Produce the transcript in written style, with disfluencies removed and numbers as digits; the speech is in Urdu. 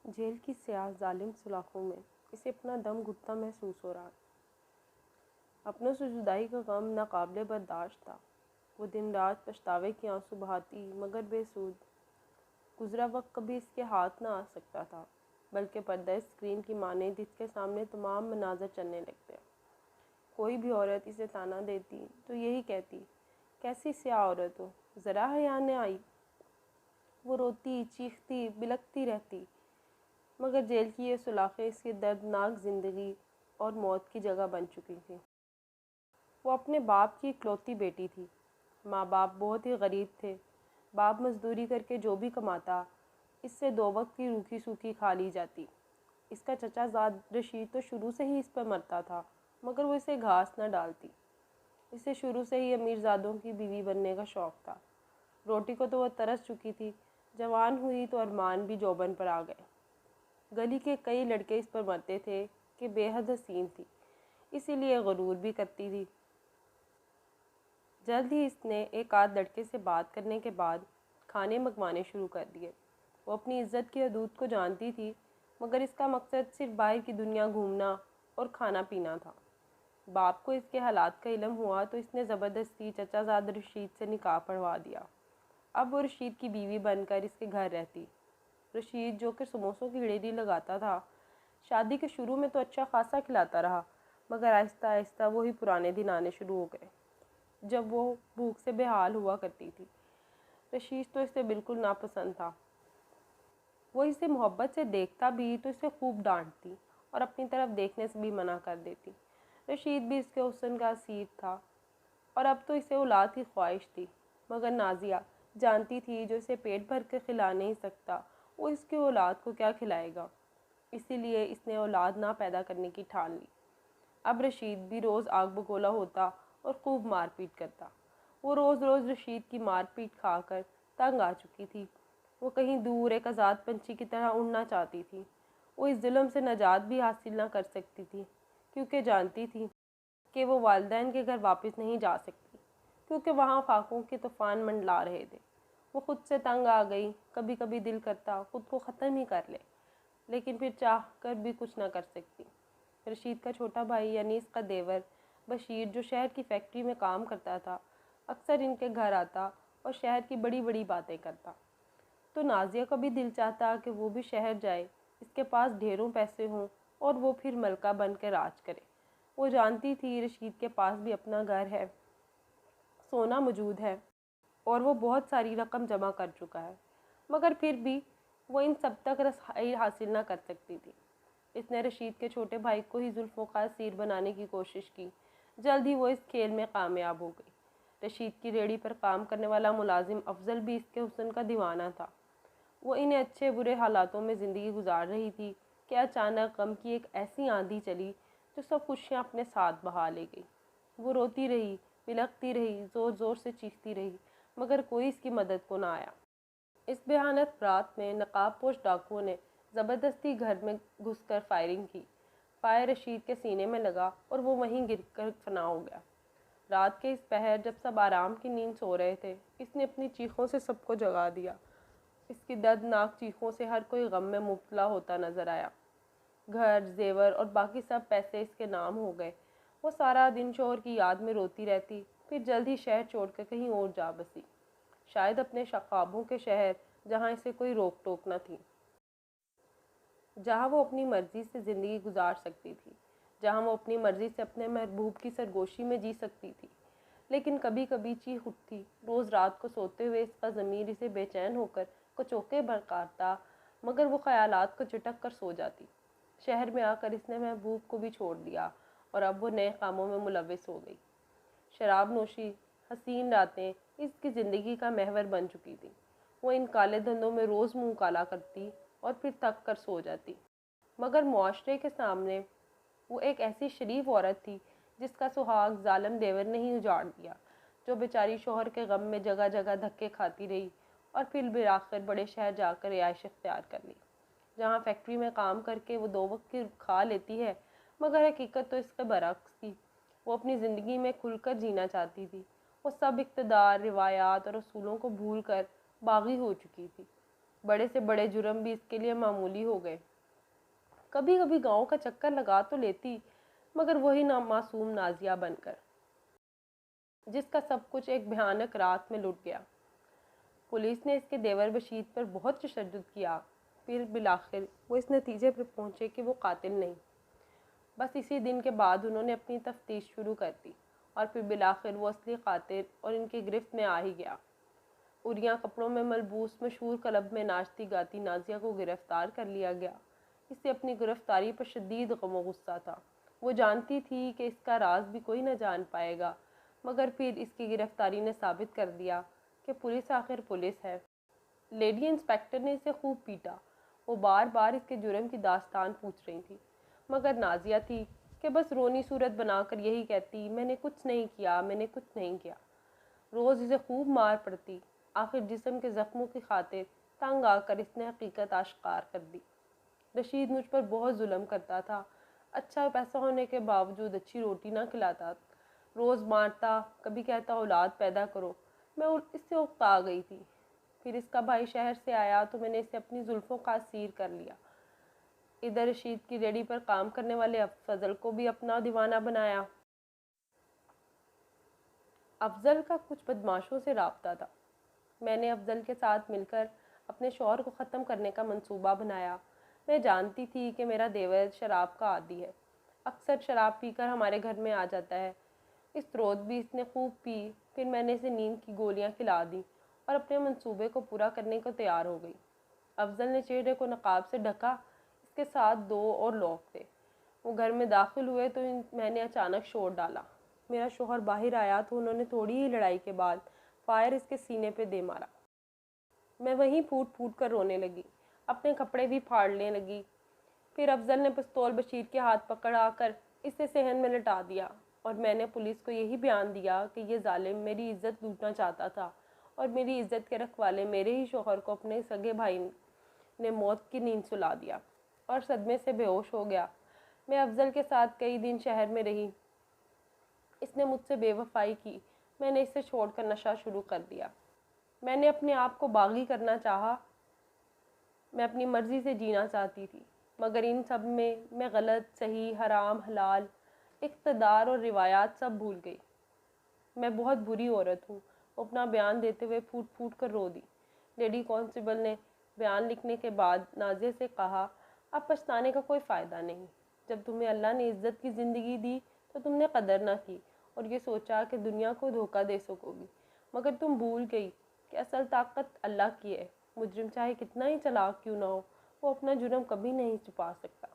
جیل کی سیاہ ظالم سلاخوں میں اسے اپنا دم گھٹتا محسوس ہو رہا۔ اپنوں سے جدائی کا غم ناقابل برداشت تھا۔ وہ دن رات پچھتاوے کی آنسو بہاتی مگر بے سود۔ گزرا وقت کبھی اس کے ہاتھ نہ آ سکتا تھا، بلکہ پردہ اسکرین کی مانند اس کے سامنے تمام مناظر چلنے لگتے۔ کوئی بھی عورت اسے تانا دیتی تو یہی کہتی، کیسی سیاہ عورت ہو، ذرا حیا نہ آئی۔ وہ روتی، چیختی، بلکتی رہتی، مگر جیل کی یہ سلاخیں اس کی دردناک زندگی اور موت کی جگہ بن چکی تھیں۔ وہ اپنے باپ کی اکلوتی بیٹی تھی۔ ماں باپ بہت ہی غریب تھے۔ باپ مزدوری کر کے جو بھی کماتا، اس سے 2 وقت کی روکھی سوکھی کھا لی جاتی۔ اس کا چچا زاد رشید تو شروع سے ہی اس پر مرتا تھا، مگر وہ اسے گھاس نہ ڈالتی۔ اسے شروع سے ہی امیر زادوں کی بیوی بننے کا شوق تھا۔ روٹی کو تو وہ ترس چکی تھی، جوان ہوئی تو ارمان بھی جوبن پر آ گئے۔ گلی کے کئی لڑکے اس پر مرتے تھے کہ بے حد حسین تھی، اسی لیے غرور بھی کرتی تھی۔ جلد ہی اس نے ایک آدھ لڑکے سے بات کرنے کے بعد کھانے منگوانے شروع کر دیے۔ وہ اپنی عزت کی حدود کو جانتی تھی، مگر اس کا مقصد صرف باہر کی دنیا گھومنا اور کھانا پینا تھا۔ باپ کو اس کے حالات کا علم ہوا تو اس نے زبردستی چچا زاد رشید سے نکاح پڑھوا دیا۔ اب وہ رشید کی بیوی بن کر اس کے گھر رہتی۔ رشید جو کہ سموسوں کی ریہڑی لگاتا تھا، شادی کے شروع میں تو اچھا خاصا کھلاتا رہا، مگر آہستہ آہستہ وہی پرانے دن آنے شروع ہو گئے جب وہ بھوک سے بے حال ہوا کرتی تھی۔ رشید تو اسے بالکل ناپسند تھا۔ وہ اسے محبت سے دیکھتا بھی تو اسے خوب ڈانٹتی اور اپنی طرف دیکھنے سے بھی منع کر دیتی۔ رشید بھی اس کے حسن کا اسیر تھا اور اب تو اسے اولاد کی خواہش تھی، مگر نازیہ جانتی تھی جو اسے پیٹ بھر کے کھلا نہیں سکتا، وہ اس کی اولاد کو کیا کھلائے گا۔ اسی لیے اس نے اولاد نہ پیدا کرنے کی ٹھان لی۔ اب رشید بھی روز آگ بگولا ہوتا اور خوب مار پیٹ کرتا۔ وہ روز روز رشید کی مار پیٹ کھا کر تنگ آ چکی تھی۔ وہ کہیں دور ایک آزاد پنچھی کی طرح اڑنا چاہتی تھی۔ وہ اس ظلم سے نجات بھی حاصل نہ کر سکتی تھی، کیونکہ جانتی تھی کہ وہ والدین کے گھر واپس نہیں جا سکتی، کیونکہ وہاں فاقوں کے طوفان منڈلا رہے تھے۔ وہ خود سے تنگ آ گئی۔ کبھی کبھی دل کرتا خود کو ختم ہی کر لے، لیکن پھر چاہ کر بھی کچھ نہ کر سکتی۔ رشید کا چھوٹا بھائی یعنی اس کا دیور بشیر، جو شہر کی فیکٹری میں کام کرتا تھا، اکثر ان کے گھر آتا اور شہر کی بڑی بڑی باتیں کرتا۔ تو نازیہ کا بھی دل چاہتا کہ وہ بھی شہر جائے، اس کے پاس ڈھیروں پیسے ہوں اور وہ پھر ملکہ بن کے راج کرے۔ وہ جانتی تھی رشید کے پاس بھی اپنا گھر ہے، سونا موجود ہے اور وہ بہت ساری رقم جمع کر چکا ہے، مگر پھر بھی وہ ان سب تک رسائی حاصل نہ کر سکتی تھی۔ اس نے رشید کے چھوٹے بھائی کو ہی زلفوں کا اسیر بنانے کی کوشش کی۔ جلد ہی وہ اس کھیل میں کامیاب ہو گئی۔ رشید کی ریہڑی پر کام کرنے والا ملازم افضل بھی اس کے حسن کا دیوانہ تھا۔ وہ انہیں اچھے برے حالاتوں میں زندگی گزار رہی تھی کہ اچانک غم کی ایک ایسی آندھی چلی جو سب خوشیاں اپنے ساتھ بہا لے گئی۔ وہ روتی رہی، بلکتی رہی، زور زور سے چیختی رہی، مگر کوئی اس کی مدد کو نہ آیا۔ اس بھیانک رات میں نقاب پوش ڈاکوؤں نے زبردستی گھر میں گھس کر فائرنگ کی۔ فائر رشید کے سینے میں لگا اور وہ وہیں گر کر فنا ہو گیا۔ رات کے اس پہر جب سب آرام کی نیند سو رہے تھے، اس نے اپنی چیخوں سے سب کو جگا دیا۔ اس کی دردناک چیخوں سے ہر کوئی غم میں مبتلا ہوتا نظر آیا۔ گھر، زیور اور باقی سب پیسے اس کے نام ہو گئے۔ وہ سارا دن شوہر کی یاد میں روتی رہتی، پھر جلد ہی شہر چھوڑ کر کہیں اور جا بسی، شاید اپنے خوابوں کے شہر، جہاں اسے کوئی روک ٹوک نہ تھی، جہاں وہ اپنی مرضی سے زندگی گزار سکتی تھی، جہاں وہ اپنی مرضی سے اپنے محبوب کی سرگوشی میں جی سکتی تھی۔ لیکن کبھی کبھی چیخ اٹھتی۔ روز رات کو سوتے ہوئے اس کا ضمیر اسے بے چین ہو کر کچوکے بھڑکاتا، مگر وہ خیالات کو چٹک کر سو جاتی۔ شہر میں آ کر اس نے محبوب کو بھی چھوڑ دیا اور اب وہ نئے کاموں میں ملوث ہو گئی۔ شراب نوشی، حسین راتیں اس کی زندگی کا محور بن چکی تھی۔ وہ ان کالے دھندوں میں روز منہ کالا کرتی اور پھر تھک کر سو جاتی، مگر معاشرے کے سامنے وہ ایک ایسی شریف عورت تھی جس کا سہاگ ظالم دیور نے ہی اجاڑ دیا، جو بیچاری شوہر کے غم میں جگہ جگہ دھکے کھاتی رہی اور پھر بالآخر بڑے شہر جا کر رہائش اختیار کر لی، جہاں فیکٹری میں کام کر کے وہ 2 وقت کی کھا لیتی ہے، مگر حقیقت تو اس کے برعکس تھی۔ وہ اپنی زندگی میں کھل کر جینا چاہتی تھی۔ وہ سب اقتدار، روایات اور اصولوں کو بھول کر باغی ہو چکی تھی۔ بڑے سے بڑے جرم بھی اس کے لیے معمولی ہو گئے۔ کبھی کبھی گاؤں کا چکر لگا تو لیتی، مگر وہی معصوم نازیہ بن کر، جس کا سب کچھ ایک بھیانک رات میں لٹ گیا۔ پولیس نے اس کے دیور بشیر پر بہت تشدد کیا، پھر بالآخر وہ اس نتیجے پر پہنچے کہ وہ قاتل نہیں۔ بس اسی دن کے بعد انہوں نے اپنی تفتیش شروع کر دی، اور پھر بالآخر وہ اصلی قاتل اور ان کی گرفت میں آ ہی گیا۔ اریاں کپڑوں میں ملبوس مشہور کلب میں ناچتی گاتی نازیہ کو گرفتار کر لیا گیا۔ اسے اپنی گرفتاری پر شدید غم و غصہ تھا۔ وہ جانتی تھی کہ اس کا راز بھی کوئی نہ جان پائے گا، مگر پھر اس کی گرفتاری نے ثابت کر دیا کہ پولیس آخر پولیس ہے۔ لیڈی انسپیکٹر نے اسے خوب پیٹا۔ وہ بار بار اس کے جرم کی داستان پوچھ رہی تھی، مگر نازیہ تھی کہ بس رونی صورت بنا کر یہی کہتی، میں نے کچھ نہیں کیا، میں نے کچھ نہیں کیا۔ روز اسے خوب مار پڑتی۔ آخر جسم کے زخموں کی خاطر تنگ آ کر اس نے حقیقت آشکار کر دی۔ رشید مجھ پر بہت ظلم کرتا تھا۔ اچھا پیسہ ہونے کے باوجود اچھی روٹی نہ کھلاتا، روز مارتا، کبھی کہتا اولاد پیدا کرو۔ میں اس سے اکتا گئی تھی۔ پھر اس کا بھائی شہر سے آیا تو میں نے اسے اپنی زلفوں کا اسیر کر لیا۔ ادھر رشید کی ریڈی پر کام کرنے والے فضل کو بھی اپنا دیوانہ بنایا۔ افضل کا کچھ بدماشوں سے رابطہ تھا۔ میں نے افضل کے ساتھ مل کر اپنے شوہر کو ختم کرنے کا منصوبہ بنایا۔ میں جانتی تھی کہ میرا دیور شراب کا عادی ہے، اکثر شراب پی کر ہمارے گھر میں آ جاتا ہے۔ اس رات بھی اس نے خوب پی، پھر میں نے اسے نیند کی گولیاں کھلا دیں اور اپنے منصوبے کو پورا کرنے کو تیار ہو گئی۔ افضل نے چہرے کو نقاب سے ڈھکا، اس کے ساتھ 2 اور لوگ تھے۔ وہ گھر میں داخل ہوئے تو میں نے اچانک شور ڈالا۔ میرا شوہر باہر آیا تو انہوں نے تھوڑی ہی لڑائی کے بعد فائر اس کے سینے پہ دے مارا۔ میں وہیں پھوٹ پھوٹ کر رونے لگی، اپنے کپڑے بھی پھاڑنے لگی۔ پھر افضل نے پستول بشیر کے ہاتھ پکڑا کر اسے صحن میں لٹا دیا، اور میں نے پولیس کو یہی بیان دیا کہ یہ ظالم میری عزت لوٹنا چاہتا تھا، اور میری عزت کے رکھوالے میرے ہی شوہر کو اپنے سگے بھائی نے موت کی نیند سلا دیا اور صدمے سے بے ہوش ہو گیا۔ میں افضل کے ساتھ کئی دن شہر میں رہی۔ اس نے مجھ سے بے وفائی کی۔ میں نے اسے چھوڑ کر نشہ شروع کر دیا۔ میں نے اپنے آپ کو باغی کرنا چاہا۔ میں اپنی مرضی سے جینا چاہتی تھی، مگر ان سب میں غلط، صحیح، حرام، حلال، اقتدار اور روایات سب بھول گئی۔ میں بہت بری عورت ہوں۔ وہ اپنا بیان دیتے ہوئے پھوٹ پھوٹ کر رو دی۔ لیڈی کانسٹیبل نے بیان لکھنے کے بعد نازیہ سے کہا، اب پچھتانے کا کوئی فائدہ نہیں۔ جب تمہیں اللہ نے عزت کی زندگی دی تو تم نے قدر نہ کی اور یہ سوچا کہ دنیا کو دھوکہ دے سکو گی، مگر تم بھول گئی کہ اصل طاقت اللہ کی ہے۔ مجرم چاہے کتنا ہی چلاک کیوں نہ ہو، وہ اپنا جرم کبھی نہیں چھپا سکتا۔